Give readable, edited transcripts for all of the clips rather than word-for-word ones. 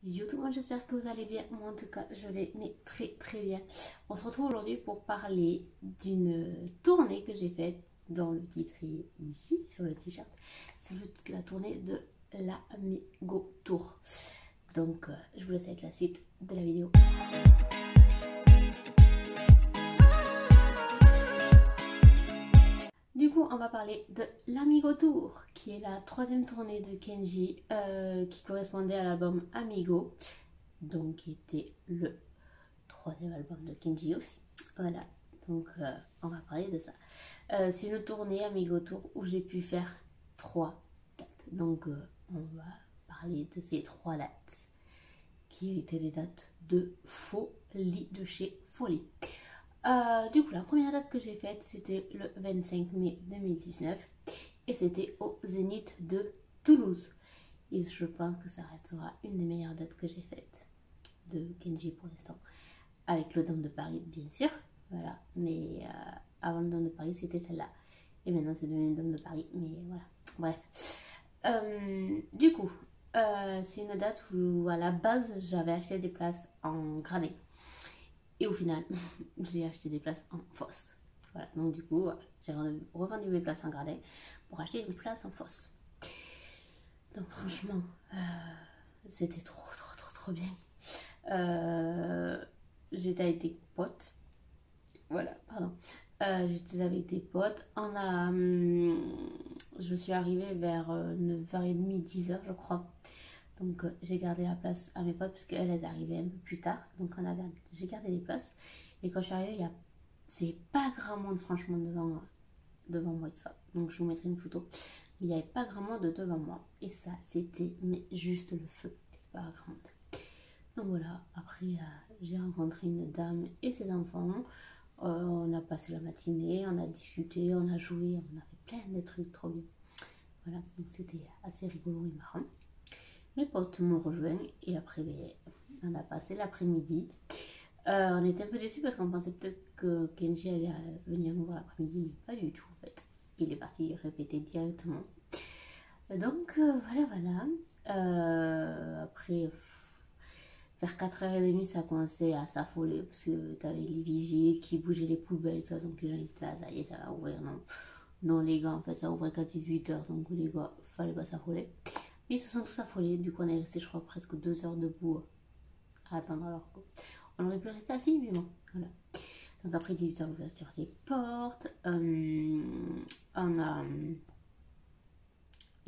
Yo tout le monde, j'espère que vous allez bien. Moi en tout cas je vais mais très bien. On se retrouve aujourd'hui pour parler d'une tournée que j'ai faite dans le titre ici sur le t-shirt. C'est la tournée de l'Amigo Tour. Donc je vous laisse avec la suite de la vidéo. Du coup, on va parler de l'Amigo Tour, qui est la troisième tournée de Kenji, qui correspondait à l'album Amigo, donc qui était le troisième album de Kenji aussi. Voilà, donc on va parler de ça. C'est une tournée Amigo Tour où j'ai pu faire 3 dates. Donc on va parler de ces 3 dates, qui étaient des dates de folie, de chez Folie. Du coup, la première date que j'ai faite, c'était le 25 mai 2019 et c'était au Zénith de Toulouse. Et je pense que ça restera une des meilleures dates que j'ai faites de Kenji pour l'instant, avec le Dôme de Paris, bien sûr. Voilà, mais avant le Dôme de Paris, c'était celle-là. Et maintenant, c'est devenu le Dôme de Paris, mais voilà, bref. Du coup, c'est une date où à la base, j'avais acheté des places en gradé. Et au final, j'ai acheté des places en fosse. Voilà, donc du coup, j'ai revendu mes places en gradin pour acheter une place en fosse. Donc franchement, c'était trop bien. J'étais avec des potes. Voilà, pardon. J'étais avec des potes. Je suis arrivée vers 9h30, 10h je crois. Donc j'ai gardé la place à mes potes parce qu'elles arrivaient un peu plus tard. Donc j'ai gardé les places. Et quand je suis arrivée, il y avait pas grand monde franchement devant moi et tout ça. Donc je vous mettrai une photo. Mais il n'y avait pas grand monde devant moi. Et ça, c'était mais juste le feu. C'était pas grand monde. Donc voilà, après j'ai rencontré une dame et ses enfants. On a passé la matinée, on a discuté, on a joué, on a fait plein de trucs trop bien. Voilà, donc c'était assez rigolo et marrant. Mes potes m'ont rejoint et après on a passé l'après-midi. On était un peu déçus parce qu'on pensait peut-être que Kenji allait venir nous voir l'après-midi, mais pas du tout en fait. Il est parti répéter directement. Donc voilà. Après, vers 4h30, ça commençait à s'affoler parce que t'avais les vigiles qui bougeaient les poubelles et tout ça. Donc les gens étaient là, ça y est, ça va ouvrir. Non les gars, en fait ça ouvrait qu'à 18h. Donc les gars, fallait pas s'affoler. Mais ils se sont tous affolés, du coup on est resté je crois presque 2 heures debout à attendre alors qu'on aurait pu rester assis, mais bon, voilà. Donc après 18h, l'ouverture des portes, ils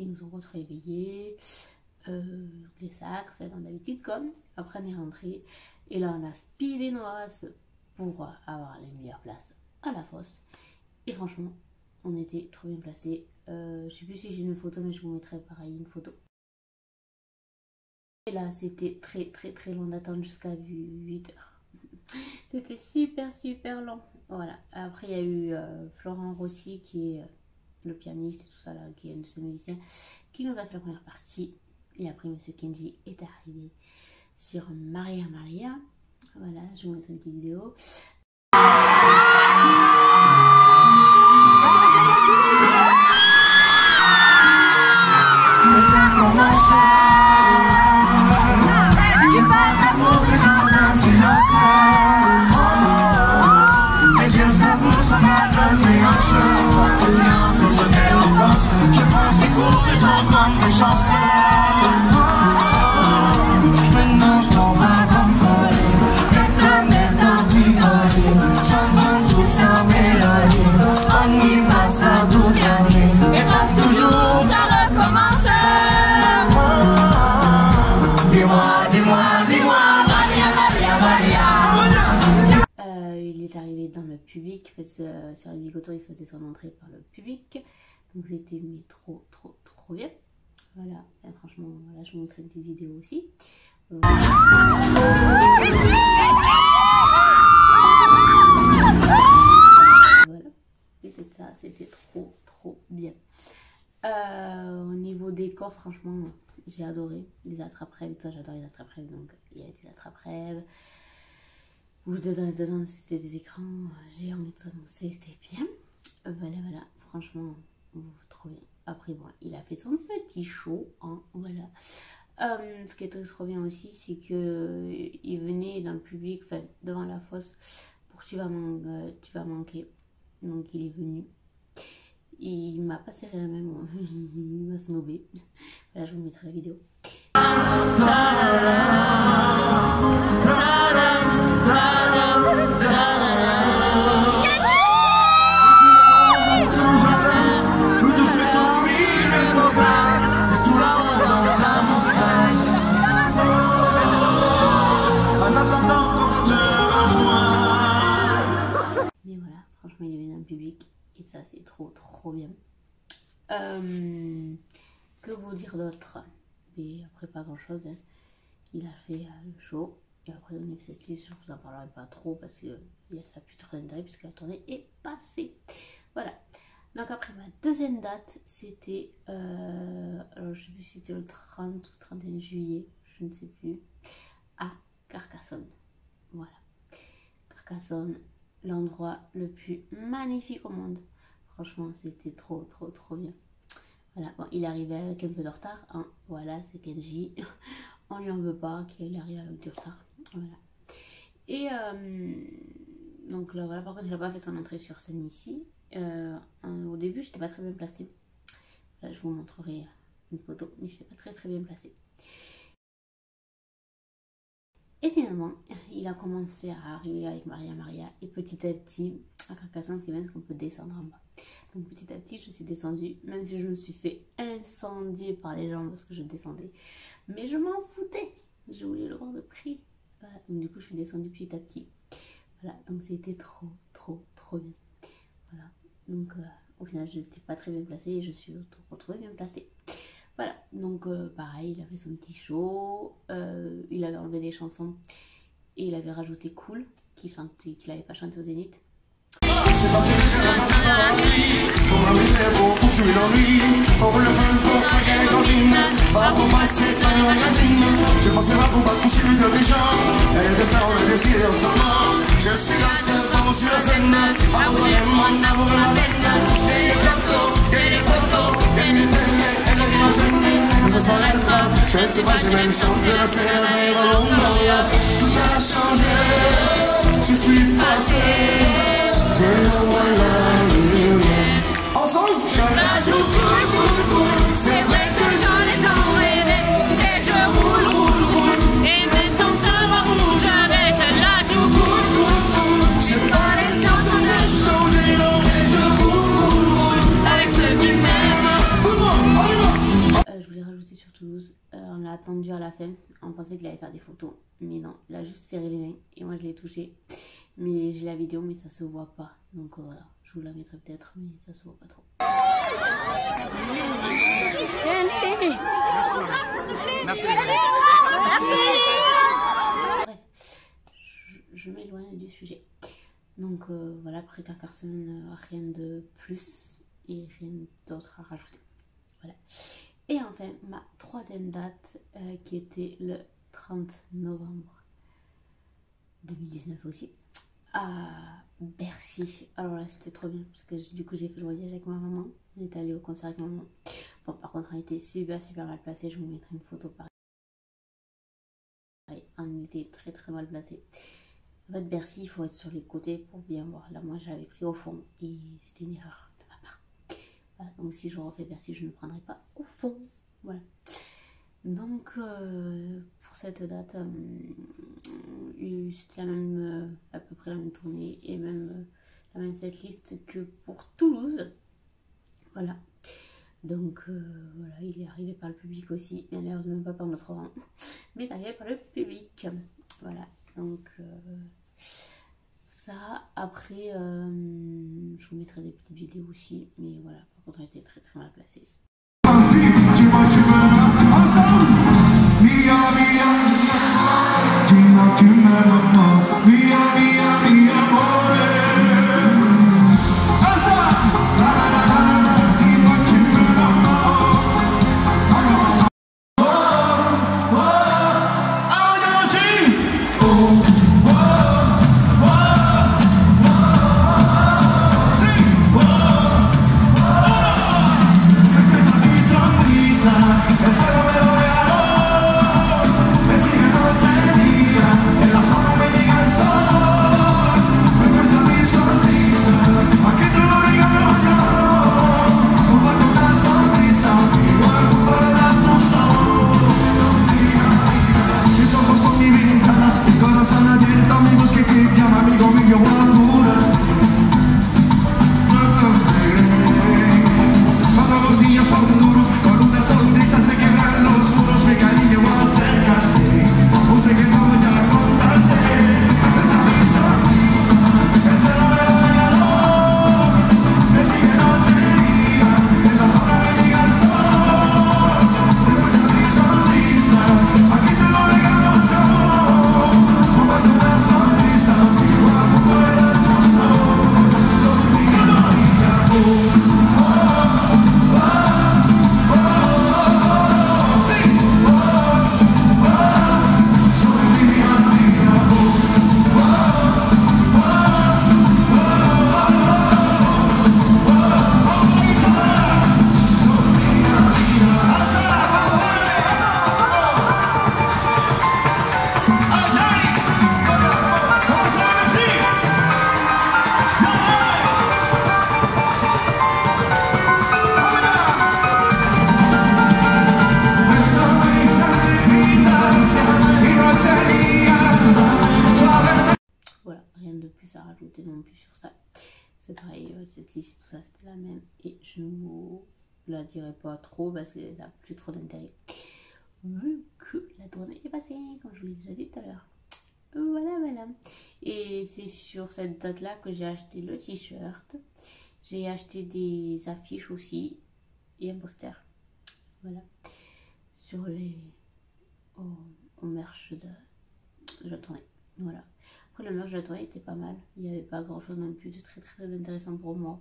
nous ont tous réveillés, les sacs, fait comme d'habitude comme. Après on est rentré et là on a speedé nos races pour avoir les meilleures places à la fosse. Et franchement, on était trop bien placés. Je sais plus si j'ai une photo, mais je vous mettrai pareil une photo. Et là, c'était très long d'attendre jusqu'à 8h. C'était super long. Voilà. Après, il y a eu Florent Rossi, qui est le pianiste et tout ça, là, qui est un de ses musiciens, qui nous a fait la première partie. Et après, Monsieur Kenji est arrivé sur Maria. Voilà, je vous mettrai une petite vidéo. Il est arrivé dans le public parce que sur l'Amigo Tour il faisait son entrée par le public, donc c'était mais trop bien. Voilà, et franchement voilà, je vous montrerai une petite vidéo aussi. Voilà, et c'est ça, c'était trop bien. Au niveau décor, franchement j'ai adoré les attrape-rêves, j'adore les attrape-rêves, donc il y avait des attrape-rêves. Ou dedans c'était des écrans géants et tout ça, donc c'était bien. Voilà, franchement trop bien. Après bon, il a fait son petit show, hein, voilà. Ce qui était trop bien aussi, c'est que il venait dans le public, enfin devant la fosse, pour tu vas manquer. Donc il est venu. Il m'a pas serré la main, moi. Il m'a snobé. Voilà, je vous mettrai la vidéo. Mais voilà, franchement, il est venu dans le public et ça, c'est trop bien. Que vous dire d'autre? Mais après, pas grand chose. Hein. Il a fait le show et après, on est cette liste, je vous en parlerai pas trop parce que ça a plus trop d'intérêt puisque la tournée est passée. Voilà. Donc, après, ma deuxième date, c'était, alors je sais plus si c'était le 30 ou 31 juillet, je ne sais plus, à Carcassonne. Voilà. Carcassonne, l'endroit le plus magnifique au monde. Franchement, c'était trop bien. Voilà, bon, il est arrivé avec un peu de retard. Hein. Voilà, c'est Kenji. On lui en veut pas qu'il arrive avec du retard. Voilà. Et donc là, voilà, par contre, il n'a pas fait son entrée sur scène ici. Au début, j'étais pas très bien placée. Là, je vous montrerai une photo, mais je n'étais pas très bien placée. Et finalement, il a commencé à arriver avec Maria. Et petit à petit, à Carcassonne, ce qui est bien, c'est qu'on peut descendre en bas. Donc petit à petit, je suis descendue, même si je me suis fait incendier par les gens parce que je descendais. Mais je m'en foutais. Je voulais le voir de près. Voilà, donc du coup, je suis descendue petit à petit. Voilà, donc c'était trop bien. Voilà, donc au final, je n'étais pas très bien placée et je suis retrouvée bien placée. Voilà, donc pareil, il a fait son petit show, il avait enlevé des chansons et il avait rajouté Cool, qu'il n'avait pas chanté au Zénith. J'ai passé les générations dans la nuit, pour m'amuser, pour tuer l'ennui, pour le fun, pour craquer les cantines, pas pour passer par le magazine. Je pensais pas pour pas coucher le cœur des gens, et les destins on a décidé en ce moment. Je suis là devant sur la scène, abandonner mon amour et ma peine. Et les plateaux, et les photos, et les télé, et les villages ennemis. Que ce s'arrêtera, je ne sais pas, j'ai même chanté la scène et Valongoria. Tout a changé, je suis passé. Ensemble, je la joue cool. C'est vrai que j'en ai tant rêvé. Et je roule. Et même sans savoir où j'allais, je la joue cool. J'ai pas l'intention de changer, non. Et je roule avec ceux qui m'aiment. Tout le monde, on y va. Je voulais rajouter sur Toulouse. On l'a attendu à la fin. On pensait qu'il allait faire des photos. Mais non, il a juste serré les mains. Et moi, je l'ai touché. Mais j'ai la vidéo, mais ça se voit pas. Donc voilà, je vous la mettrai peut-être, mais ça se voit pas trop. Merci. Bref, je m'éloigne du sujet. Donc voilà, après Carcassonne, rien de plus et rien d'autre à rajouter. Voilà. Et enfin, ma troisième date qui était le 30 novembre 2019 aussi. À Bercy. Alors là, c'était trop bien parce que du coup, j'ai fait le voyage avec ma maman. On est allé au concert avec ma maman. Bon, par contre, on était super mal placé. Je vous mettrai une photo pareil. On était très mal placé. En fait, Bercy, il faut être sur les côtés pour bien voir. Là, moi, j'avais pris au fond et c'était une erreur de ma part. Voilà, donc, si je refais Bercy, je ne prendrai pas au fond. Voilà. Donc, pour cette date, c'était à peu près la même tournée et même la même setlist que pour Toulouse. Voilà. Donc, voilà, il est arrivé par le public aussi. Bien d'ailleurs, même pas par notre rang, mais il est arrivé par le public. Voilà. Donc, ça. Après, je vous mettrai des petites vidéos aussi. Mais voilà, par contre, on était très mal placé. la dirai pas trop parce que ça n'a plus trop d'intérêt. Vu que la tournée est passée, comme je vous l'ai déjà dit tout à l'heure. Voilà, voilà. Et c'est sur cette date-là que j'ai acheté le t-shirt. J'ai acheté des affiches aussi et un poster. Voilà. Sur les... au merch de la tournée. Voilà. Après, le merch de la tournée était pas mal. Il n'y avait pas grand-chose non plus de très très intéressant pour moi.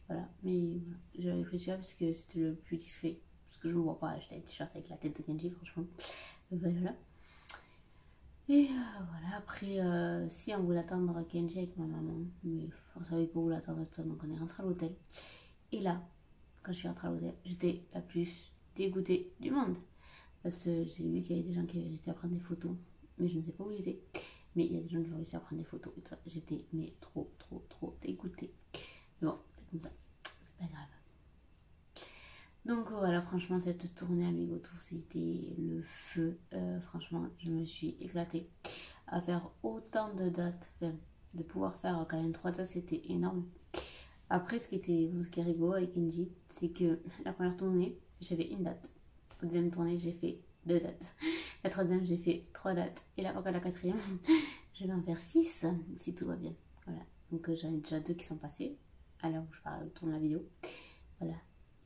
Voilà. Mais voilà. J'avais pris ça parce que c'était le plus discret. Parce que je ne vois pas acheter un t-shirt avec la tête de Kenji, franchement. Voilà. Et voilà, après, si on voulait attendre Kenji avec ma maman, mais on savait pas où l'attendre, donc on est rentré à l'hôtel. Et là, quand je suis rentrée à l'hôtel, j'étais la plus dégoûtée du monde. Parce que j'ai vu qu'il y avait des gens qui avaient réussi à prendre des photos, mais je ne sais pas où ils étaient. Mais il y a des gens qui ont réussi à prendre des photos et tout ça. J'étais mais trop dégoûtée. Mais bon, c'est comme ça, c'est pas grave. Donc voilà, franchement, cette tournée Amigo Tour, c'était le feu. Franchement, je me suis éclatée à faire autant de dates. Enfin, de pouvoir faire quand même 3 dates, c'était énorme. Après, ce qui est rigolo avec Kenji, c'est que la première tournée, j'avais une date. La deuxième tournée, j'ai fait 2 dates. La troisième, j'ai fait 3 dates. Et là, encore la quatrième, je vais en faire 6 si tout va bien. Voilà. Donc j'en ai déjà 2 qui sont passés à l'heure où je parle, tourne la vidéo. Voilà.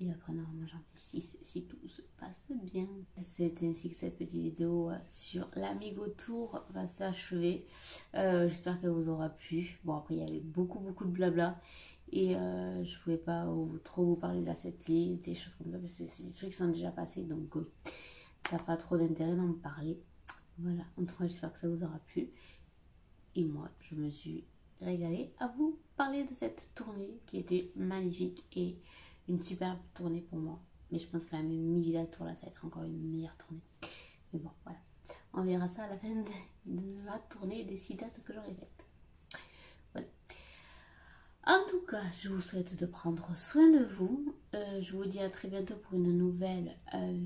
Et après, normalement, j'en fais 6 si tout se passe bien. C'est ainsi que cette petite vidéo sur l'Amigo Tour va s'achever. J'espère qu'elle vous aura plu. Bon, après, il y avait beaucoup de blabla. Et je pouvais pas trop vous parler de la setlist, des choses comme ça, parce que c'est des trucs qui sont déjà passés. Donc, ça n'a pas trop d'intérêt d'en parler. Voilà. En tout cas, j'espère que ça vous aura plu. Et moi, je me suis régalée à vous parler de cette tournée qui était magnifique et une superbe tournée pour moi. Mais je pense que la Mila Tour là, ça va être encore une meilleure tournée. Mais bon, voilà. On verra ça à la fin de ma tournée des 6 dates que j'aurai faites. Voilà. En tout cas, je vous souhaite de prendre soin de vous. Je vous dis à très bientôt pour une nouvelle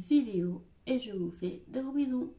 vidéo. Et je vous fais de gros bisous.